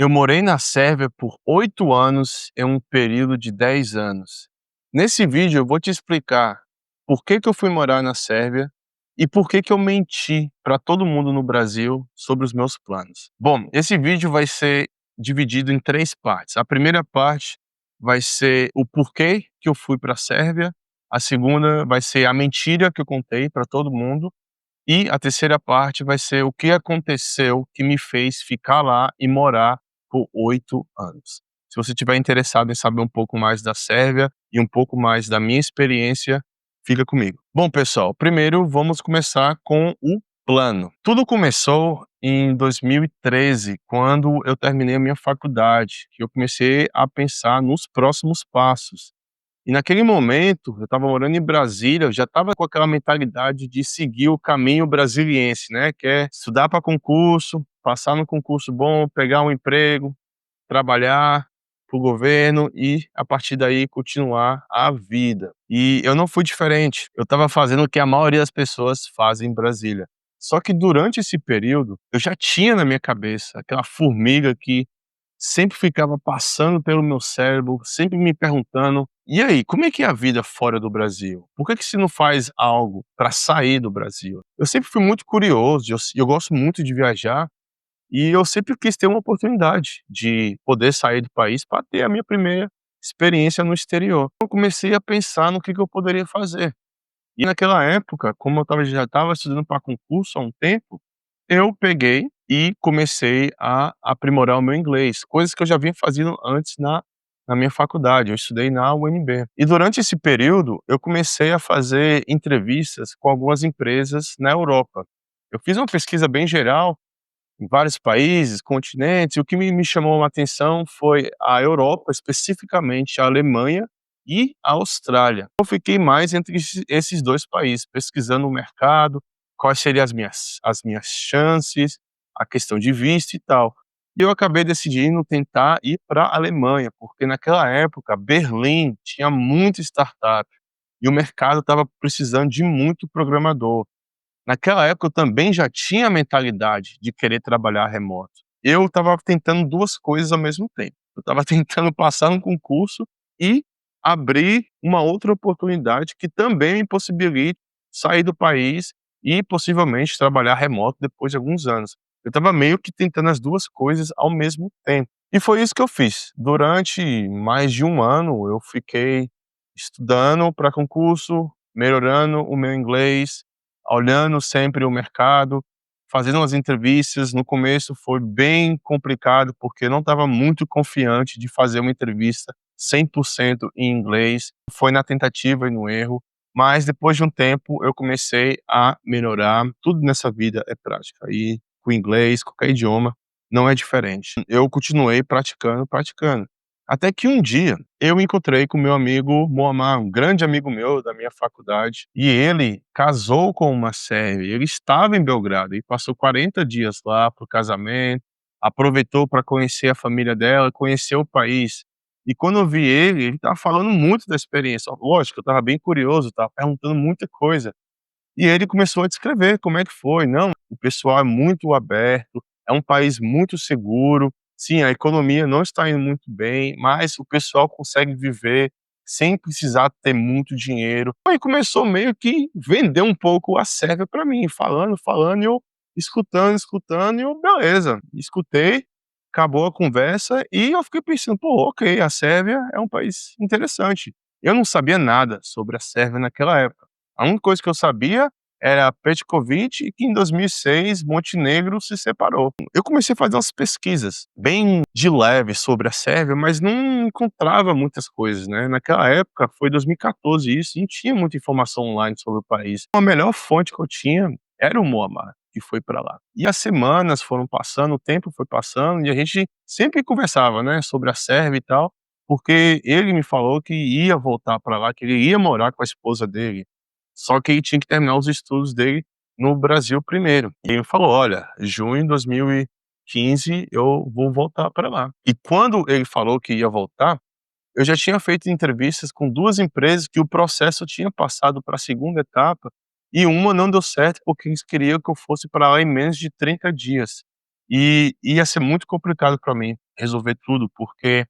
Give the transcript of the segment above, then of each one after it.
Eu morei na Sérvia por 8 anos em um período de 10 anos. Nesse vídeo eu vou te explicar por que eu fui morar na Sérvia e por que eu menti para todo mundo no Brasil sobre os meus planos. Bom, esse vídeo vai ser dividido em 3 partes. A primeira parte vai ser o porquê que eu fui para a Sérvia, a segunda vai ser a mentira que eu contei para todo mundo e a terceira parte vai ser o que aconteceu que me fez ficar lá e morar por 8 anos. Se você estiver interessado em saber um pouco mais da Sérvia e um pouco mais da minha experiência, fica comigo. Bom, pessoal, primeiro vamos começar com o plano. Tudo começou em 2013, quando eu terminei a minha faculdade, que eu comecei a pensar nos próximos passos. E naquele momento, eu estava morando em Brasília, eu já estava com aquela mentalidade de seguir o caminho brasiliense, né, que é estudar para concurso, passar no concurso bom, pegar um emprego, trabalhar para o governo e, a partir daí, continuar a vida. E eu não fui diferente, eu estava fazendo o que a maioria das pessoas fazem em Brasília. Só que durante esse período, eu já tinha na minha cabeça aquela formiga que sempre ficava passando pelo meu cérebro, sempre me perguntando: "E aí, como é que é a vida fora do Brasil? Por que você não faz algo para sair do Brasil?". Eu sempre fui muito curioso, eu gosto muito de viajar, e eu sempre quis ter uma oportunidade de poder sair do país para ter a minha primeira experiência no exterior. Eu comecei a pensar no que eu poderia fazer. E naquela época, como já estava estudando para concurso há um tempo, eu peguei e comecei a aprimorar o meu inglês, coisas que eu já vinha fazendo antes na minha faculdade, eu estudei na UNB. E durante esse período, eu comecei a fazer entrevistas com algumas empresas na Europa. Eu fiz uma pesquisa bem geral em vários países, continentes, e o que me chamou a atenção foi a Europa, especificamente a Alemanha e a Austrália. Eu fiquei mais entre esses 2 países, pesquisando o mercado, quais seriam as minhas chances, a questão de visto e tal. E eu acabei decidindo tentar ir para a Alemanha, porque naquela época Berlim tinha muita startup e o mercado estava precisando de muito programador. Naquela época eu também já tinha a mentalidade de querer trabalhar remoto. Eu estava tentando 2 coisas ao mesmo tempo. Eu estava tentando passar num concurso e abrir uma outra oportunidade que também me possibilite sair do país e possivelmente trabalhar remoto depois de alguns anos. Eu estava meio que tentando as 2 coisas ao mesmo tempo. E foi isso que eu fiz. Durante mais de 1 ano eu fiquei estudando para concurso, melhorando o meu inglês, olhando sempre o mercado, fazendo umas entrevistas. No começo foi bem complicado, porque eu não estava muito confiante de fazer uma entrevista 100% em inglês. Foi na tentativa e no erro, mas depois de um tempo eu comecei a melhorar. Tudo nessa vida é prática, e com o inglês, qualquer idioma, não é diferente. Eu continuei praticando, praticando. Até que um dia eu encontrei com meu amigo Muammar, um grande amigo meu da minha faculdade, e ele casou com uma sérvia. Ele estava em Belgrado e passou 40 dias lá para o casamento, aproveitou para conhecer a família dela, conhecer o país. E quando eu vi ele estava falando muito da experiência. Lógico, eu estava bem curioso, estava perguntando muita coisa. E ele começou a descrever como é que foi. Não, o pessoal é muito aberto, é um país muito seguro. Sim, a economia não está indo muito bem, mas o pessoal consegue viver sem precisar ter muito dinheiro. Aí começou meio que vender um pouco a Sérvia para mim, falando, falando, e eu escutando, escutando, e eu, beleza, escutei, acabou a conversa, e eu fiquei pensando, pô, ok, a Sérvia é um país interessante. Eu não sabia nada sobre a Sérvia naquela época. A única coisa que eu sabia era Petkovic e que em 2006 Montenegro se separou. Eu comecei a fazer umas pesquisas bem de leve sobre a Sérvia, mas não encontrava muitas coisas, né. Naquela época, foi 2014 isso, e não tinha muita informação online sobre o país. A melhor fonte que eu tinha era o Muammar, que foi para lá. E as semanas foram passando, o tempo foi passando, e a gente sempre conversava, né, sobre a Sérvia e tal, porque ele me falou que ia voltar para lá, que ele ia morar com a esposa dele. Só que ele tinha que terminar os estudos dele no Brasil primeiro. E ele me falou: "Olha, junho de 2015 eu vou voltar para lá". E quando ele falou que ia voltar, eu já tinha feito entrevistas com 2 empresas que o processo tinha passado para a segunda etapa, e uma não deu certo, porque eles queriam que eu fosse para lá em menos de 30 dias. E ia ser muito complicado para mim, resolver tudo, porque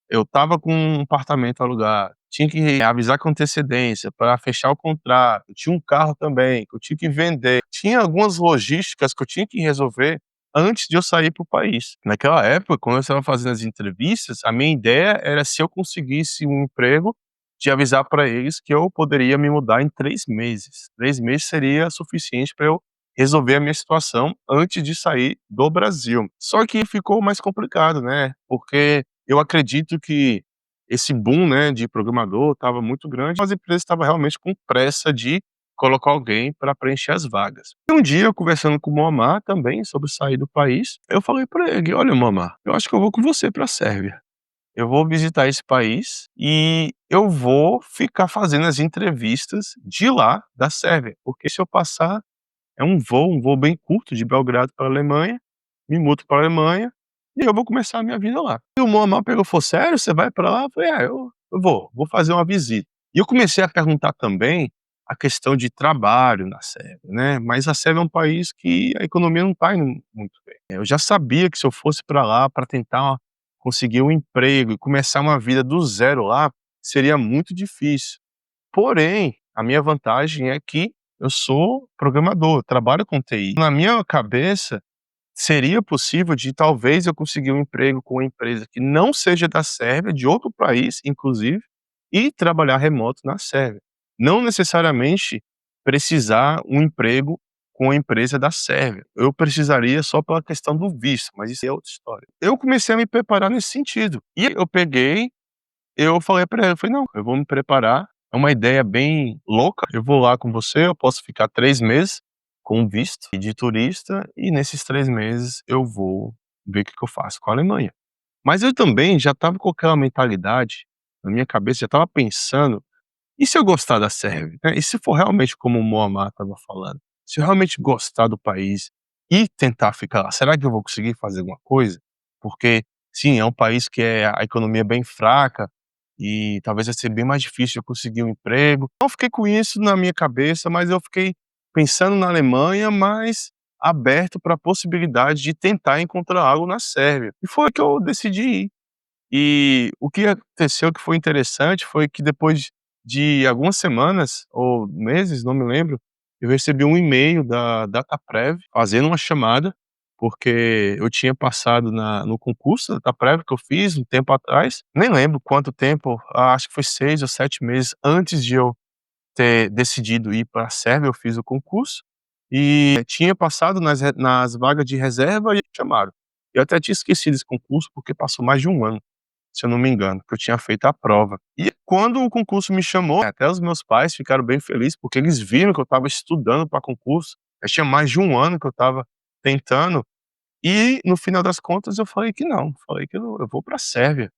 eu estava com um apartamento alugado, tinha que avisar com antecedência para fechar o contrato, tinha um carro também que eu tinha que vender, tinha algumas logísticas que eu tinha que resolver antes de eu sair para o país. Naquela época, quando eu estava fazendo as entrevistas, a minha ideia era, se eu conseguisse um emprego, de avisar para eles que eu poderia me mudar em 3 meses. 3 meses seria suficiente para eu resolver a minha situação antes de sair do Brasil. Só que ficou mais complicado, né, porque eu acredito que esse boom, né, de programador estava muito grande, as empresas estavam realmente com pressa de colocar alguém para preencher as vagas. E um dia, eu conversando com o Muammar também sobre sair do país, eu falei para ele: "Olha, Muammar, eu acho que eu vou com você para a Sérvia. Eu vou visitar esse país e eu vou ficar fazendo as entrevistas de lá, da Sérvia, porque se eu passar é um voo bem curto de Belgrado para a Alemanha, me mudo para a Alemanha e eu vou começar a minha vida lá". E o Muammar pegou e falou: "Sério, você vai para lá?" Eu falei: "É, eu vou fazer uma visita". E eu comecei a perguntar também a questão de trabalho na Sérvia, né, mas a Sérvia é um país que a economia não está indo muito bem. Eu já sabia que se eu fosse para lá para tentar conseguir um emprego e começar uma vida do zero lá, seria muito difícil. Porém, a minha vantagem é que eu sou programador, trabalho com TI. Na minha cabeça, seria possível de talvez eu conseguir um emprego com uma empresa que não seja da Sérvia, de outro país inclusive, e trabalhar remoto na Sérvia. Não necessariamente precisar um emprego com a empresa da Sérvia. Eu precisaria só pela questão do visto, mas isso é outra história. Eu comecei a me preparar nesse sentido. E eu peguei, eu falei pra ela, eu falei: "Não, eu vou me preparar, é uma ideia bem louca, eu vou lá com você, eu posso ficar 3 meses com visto de turista e nesses 3 meses eu vou ver o que que eu faço com a Alemanha". Mas eu também já estava com aquela mentalidade na minha cabeça, já estava pensando: "E se eu gostar da Sérvia, né, e se for realmente como o Muammar estava falando, se eu realmente gostar do país e tentar ficar lá, será que eu vou conseguir fazer alguma coisa?". Porque, sim, é um país que a economia é bem fraca e talvez vai ser bem mais difícil eu conseguir um emprego. Não fiquei com isso na minha cabeça, mas eu fiquei pensando na Alemanha, mas aberto para a possibilidade de tentar encontrar algo na Sérvia. E foi que eu decidi ir. E o que aconteceu que foi interessante foi que depois de algumas semanas ou meses, não me lembro, eu recebi um e-mail da Dataprev fazendo uma chamada, porque eu tinha passado no concurso da Dataprev que eu fiz um tempo atrás, nem lembro quanto tempo, acho que foi 6 ou 7 meses antes de eu ter decidido ir para a Sérvia, eu fiz o concurso, e tinha passado nas vagas de reserva e me chamaram. Eu até tinha esquecido esse concurso, porque passou mais de 1 ano, se eu não me engano, que eu tinha feito a prova. E quando o concurso me chamou, até os meus pais ficaram bem felizes, porque eles viram que eu estava estudando para concurso, já tinha mais de 1 ano que eu estava tentando, e no final das contas eu falei que não, falei que eu vou para a Sérvia.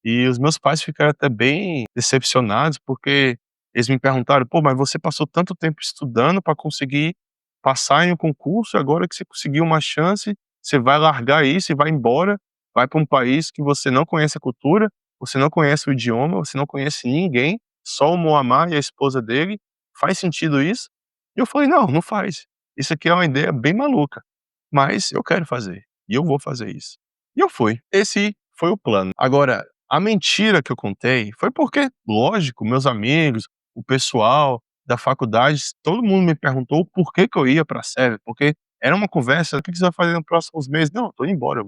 E os meus pais ficaram até bem decepcionados, porque eles me perguntaram: "Pô, mas você passou tanto tempo estudando para conseguir passar em um concurso, agora que você conseguiu uma chance, você vai largar isso e vai embora, vai para um país que você não conhece a cultura, você não conhece o idioma, você não conhece ninguém, só o Muammar e a esposa dele, faz sentido isso?". E eu falei: "Não, não faz. Isso aqui é uma ideia bem maluca, mas eu quero fazer, e eu vou fazer isso". E eu fui. Esse foi o plano. Agora, a mentira que eu contei foi porque, lógico, meus amigos, o pessoal da faculdade, todo mundo me perguntou por que que eu ia pra Sérvia, porque era uma conversa: "O que que você vai fazer nos próximos meses?". "Não, eu tô indo embora, eu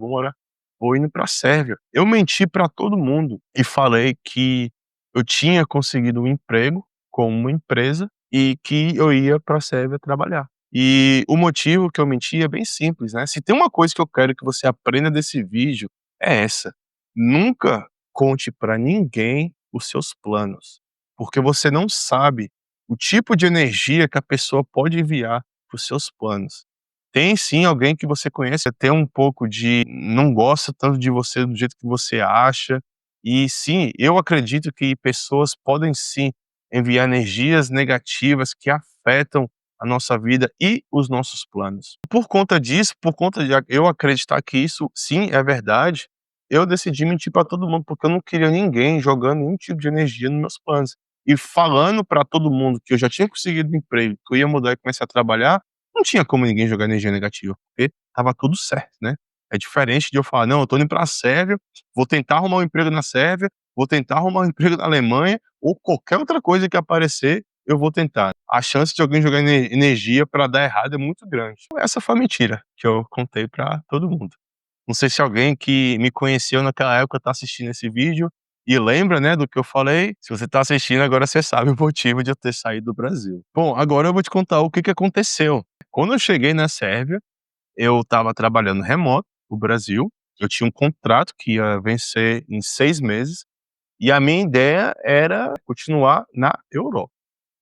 vou indo pra Sérvia". Eu menti pra todo mundo e falei que eu tinha conseguido um emprego com uma empresa e que eu ia pra Sérvia trabalhar. E o motivo que eu menti é bem simples, né, se tem uma coisa que eu quero que você aprenda desse vídeo, é essa: nunca conte pra ninguém os seus planos, porque você não sabe o tipo de energia que a pessoa pode enviar para os seus planos. Tem sim alguém que você conhece, tem um pouco de não gosta tanto de você do jeito que você acha, e sim, eu acredito que pessoas podem sim enviar energias negativas que afetam a nossa vida e os nossos planos. Por conta disso, por conta de eu acreditar que isso sim é verdade, eu decidi mentir pra todo mundo, porque eu não queria ninguém jogando nenhum tipo de energia nos meus planos. E falando pra todo mundo que eu já tinha conseguido um emprego, que eu ia mudar e começar a trabalhar, não tinha como ninguém jogar energia negativa, porque estava tudo certo, né. É diferente de eu falar: "Não, eu tô indo pra Sérvia, vou tentar arrumar um emprego na Sérvia, vou tentar arrumar um emprego na Alemanha ou qualquer outra coisa que aparecer, eu vou tentar". A chance de alguém jogar energia pra dar errado é muito grande. Essa foi a mentira que eu contei pra todo mundo. Não sei se alguém que me conheceu naquela época tá assistindo esse vídeo e lembra, né, do que eu falei. Se você tá assistindo, agora você sabe o motivo de eu ter saído do Brasil. Bom, agora eu vou te contar o que que aconteceu. Quando eu cheguei na Sérvia, eu estava trabalhando remoto no Brasil, eu tinha um contrato que ia vencer em 6 meses, e a minha ideia era continuar na Europa.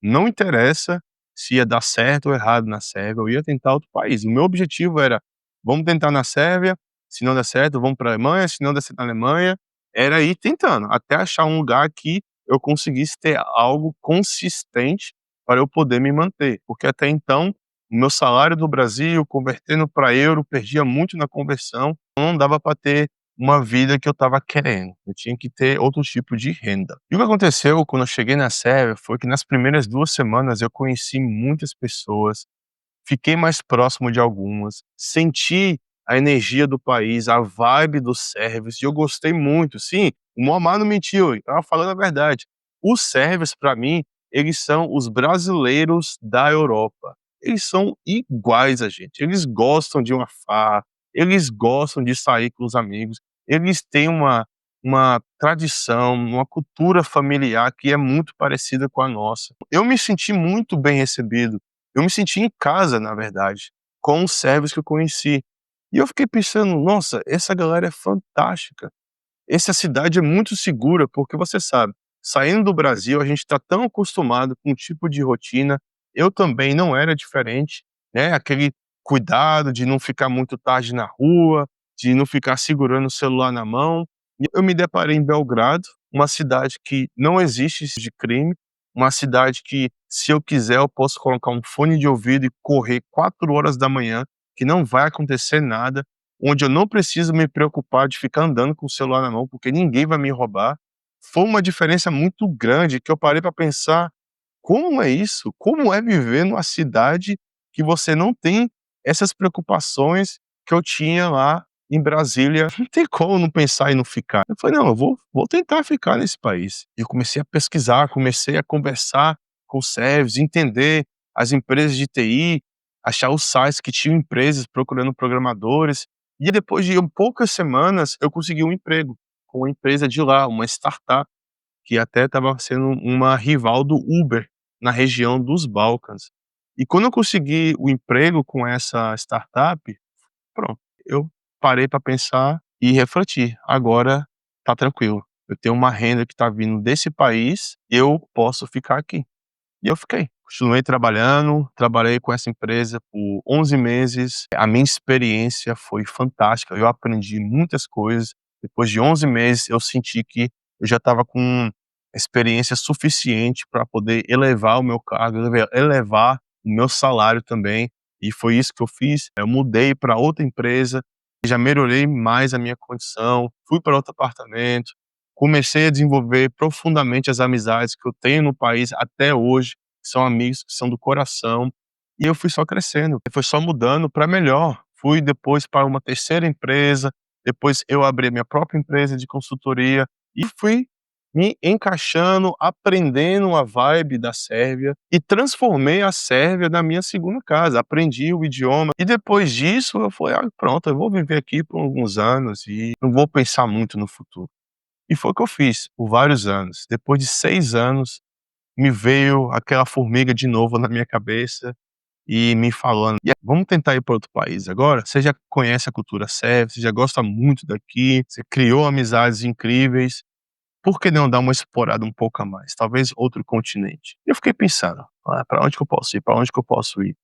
Não interessa se ia dar certo ou errado na Sérvia, eu ia tentar outro país. O meu objetivo era: vamos tentar na Sérvia, se não der certo, vamos pra Alemanha, se não der certo na Alemanha, era ir tentando, até achar um lugar que eu conseguisse ter algo consistente para eu poder me manter, porque até então, o meu salário do Brasil, convertendo para euro, perdia muito na conversão, não dava para ter uma vida que eu estava querendo, eu tinha que ter outro tipo de renda. E o que aconteceu quando eu cheguei na Sérvia foi que nas primeiras 2 semanas eu conheci muitas pessoas, fiquei mais próximo de algumas, senti a energia do país, a vibe dos sérvios, e eu gostei muito. Sim, o Muammar não mentiu, ele estava falando a verdade. Os sérvios, para mim, eles são os brasileiros da Europa. Eles são iguais a gente, eles gostam de uma farra, eles gostam de sair com os amigos, eles têm uma tradição, uma cultura familiar que é muito parecida com a nossa. Eu me senti muito bem recebido, eu me senti em casa, na verdade, com os sérvios que eu conheci. E eu fiquei pensando: "Nossa, essa galera é fantástica. Essa cidade é muito segura", porque você sabe, saindo do Brasil, a gente está tão acostumado com um tipo de rotina, eu também não era diferente, né, aquele cuidado de não ficar muito tarde na rua, de não ficar segurando o celular na mão. E eu me deparei em Belgrado, uma cidade que não existe esse de crime, uma cidade que, se eu quiser, eu posso colocar um fone de ouvido e correr 4 horas da manhã, que não vai acontecer nada, onde eu não preciso me preocupar de ficar andando com o celular na mão, porque ninguém vai me roubar. Foi uma diferença muito grande que eu parei para pensar: como é isso? Como é viver numa cidade que você não tem essas preocupações que eu tinha lá em Brasília? Não tem como não pensar e não ficar. Eu falei: "Não, eu vou tentar ficar nesse país". E eu comecei a pesquisar, comecei a conversar com os sérvios, entender as empresas de TI, achar os sites que tinham empresas procurando programadores. E depois de poucas semanas, eu consegui um emprego com uma empresa de lá, uma startup, que até estava sendo uma rival do Uber na região dos Balcãs. E quando eu consegui o emprego com essa startup, pronto, eu parei para pensar e refletir: agora tá tranquilo, eu tenho uma renda que tá vindo desse país, eu posso ficar aqui. E eu fiquei. Continuei trabalhando, trabalhei com essa empresa por 11 meses. A minha experiência foi fantástica, eu aprendi muitas coisas. Depois de 11 meses, eu senti que eu já estava com experiência suficiente para poder elevar o meu cargo, elevar o meu salário também, e foi isso que eu fiz. Eu mudei para outra empresa, já melhorei mais a minha condição, fui para outro apartamento, comecei a desenvolver profundamente as amizades que eu tenho no país até hoje, que são amigos que são do coração, e eu fui só crescendo, foi só mudando para melhor. Fui depois para uma terceira empresa, depois eu abri minha própria empresa de consultoria e fui me encaixando, aprendendo a vibe da Sérvia e transformei a Sérvia na minha segunda casa. Aprendi o idioma e depois disso eu falei: "Ah, pronto, eu vou viver aqui por alguns anos e não vou pensar muito no futuro". E foi o que eu fiz por vários anos. Depois de 6 anos, me veio aquela formiga de novo na minha cabeça e me falando: "E aí, vamos tentar ir para outro país agora? Você já conhece a cultura sérvia, você já gosta muito daqui, você criou amizades incríveis, por que não dar uma explorada um pouco a mais? Talvez outro continente". E eu fiquei pensando: "Ah, pra onde que eu posso ir? Pra onde que eu posso ir?".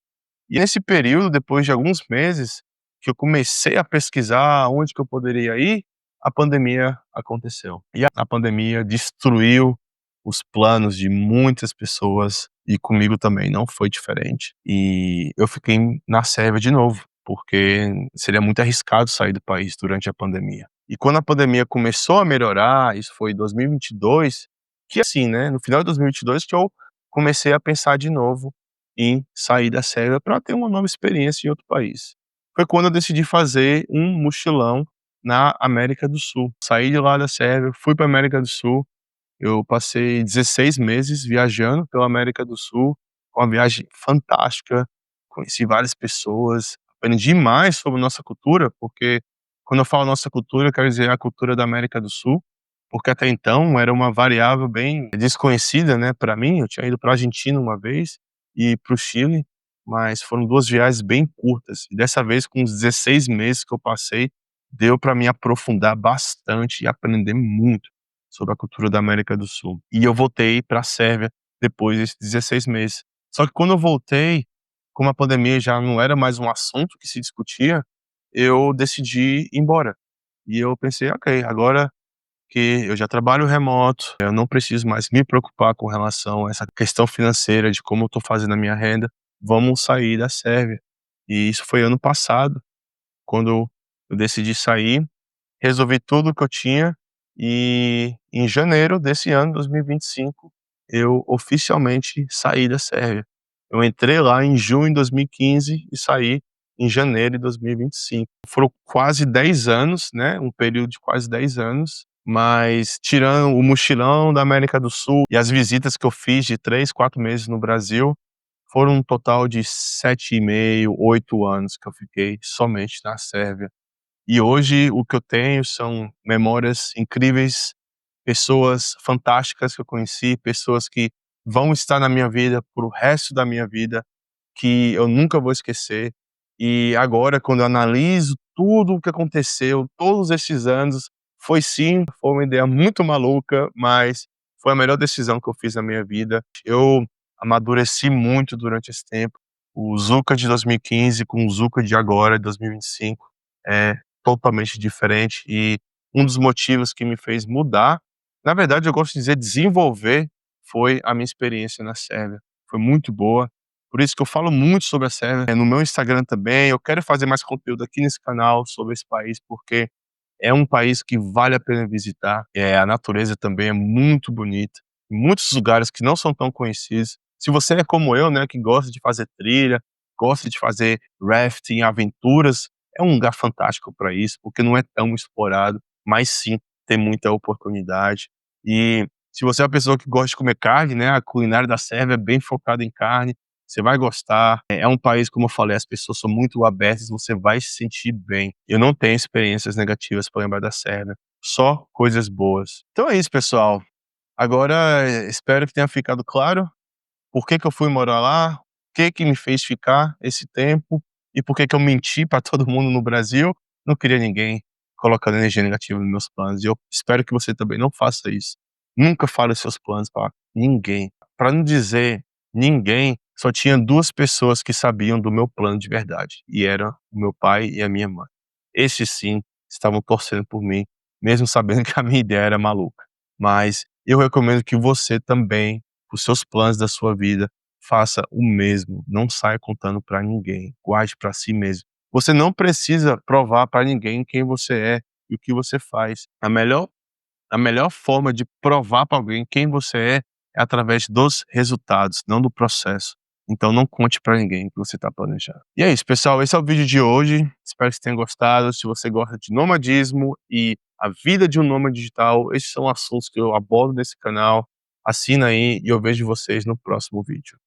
E nesse período, depois de alguns meses, que eu comecei a pesquisar onde que eu poderia ir, a pandemia aconteceu. E a pandemia destruiu os planos de muitas pessoas e comigo também não foi diferente. E eu fiquei na Sérvia de novo, porque seria muito arriscado sair do país durante a pandemia. E quando a pandemia começou a melhorar, isso foi em 2022, que assim, né, no final de 2022 que eu comecei a pensar de novo em sair da Sérvia para ter uma nova experiência em outro país. foi quando eu decidi fazer um mochilão na América do Sul. Saí de lá da Sérvia, fui para América do Sul. Eu passei 16 meses viajando pela América do Sul, uma viagem fantástica, conheci várias pessoas, aprendi mais sobre nossa cultura, porque quando eu falo nossa cultura, eu quero dizer a cultura da América do Sul, porque até então era uma variável bem desconhecida, né, para mim. Eu tinha ido para a Argentina uma vez e para o Chile, mas foram 2 viagens bem curtas, e dessa vez com os 16 meses que eu passei, deu para me aprofundar bastante e aprender muito sobre a cultura da América do Sul. E eu voltei para a Sérvia depois desses 16 meses. Só que quando eu voltei, como a pandemia já não era mais um assunto que se discutia, eu decidi ir embora. E eu pensei: "Ok, agora que eu já trabalho remoto, eu não preciso mais me preocupar com relação a essa questão financeira de como eu estou fazendo a minha renda, vamos sair da Sérvia". E isso foi ano passado, quando eu decidi sair. Resolvi tudo o que eu tinha e em janeiro desse ano, 2025, eu oficialmente saí da Sérvia. Eu entrei lá em junho de 2015 e saí em janeiro de 2025. Foram quase 10 anos, né, um período de quase 10 anos, mas tirando o mochilão da América do Sul e as visitas que eu fiz de 3, 4 meses no Brasil, foram um total de 7,5, 8 anos que eu fiquei somente na Sérvia. E hoje o que eu tenho são memórias incríveis, pessoas fantásticas que eu conheci, pessoas que vão estar na minha vida por o resto da minha vida, que eu nunca vou esquecer. E agora, quando eu analiso tudo o que aconteceu, todos esses anos, foi sim, foi uma ideia muito maluca, mas foi a melhor decisão que eu fiz na minha vida. Eu amadureci muito durante esse tempo. O Zuca de 2015 com o Zuca de agora, de 2025, é totalmente diferente, e um dos motivos que me fez mudar, na verdade eu gosto de dizer desenvolver, foi a minha experiência na Sérvia. Foi muito boa, por isso que eu falo muito sobre a Sérvia, no meu Instagram também. Eu quero fazer mais conteúdo aqui nesse canal sobre esse país, porque é um país que vale a pena visitar. A natureza também é muito bonita, muitos lugares que não são tão conhecidos. Se você é como eu, né, que gosta de fazer trilha, gosta de fazer rafting, aventuras, é um lugar fantástico para isso, porque não é tão explorado, mas sim, tem muita oportunidade. E se você é uma pessoa que gosta de comer carne, né, a culinária da Sérvia é bem focada em carne, você vai gostar. É um país, como eu falei, as pessoas são muito abertas, você vai se sentir bem. Eu não tenho experiências negativas para lembrar da Sérvia, só coisas boas. Então é isso, pessoal. Agora, espero que tenha ficado claro por que que eu fui morar lá, o que que me fez ficar esse tempo e por que que eu menti para todo mundo no Brasil. Não queria ninguém colocando energia negativa nos meus planos, e eu espero que você também não faça isso. Nunca fale os seus planos para ninguém. Para não dizer ninguém, só tinha 2 pessoas que sabiam do meu plano de verdade, e era o meu pai e a minha mãe. Esses sim estavam torcendo por mim, mesmo sabendo que a minha ideia era maluca. Mas eu recomendo que você também, os seus planos da sua vida, faça o mesmo. Não saia contando para ninguém, guarde para si mesmo. Você não precisa provar para ninguém quem você é e o que você faz. A melhor forma de provar para alguém quem você é através dos resultados, não do processo. Então não conte para ninguém o que você está planejando. E é isso, pessoal, esse é o vídeo de hoje. Espero que você tenha gostado. Se você gosta de nomadismo e a vida de um nômade digital, esses são assuntos que eu abordo nesse canal. Assina aí e eu vejo vocês no próximo vídeo.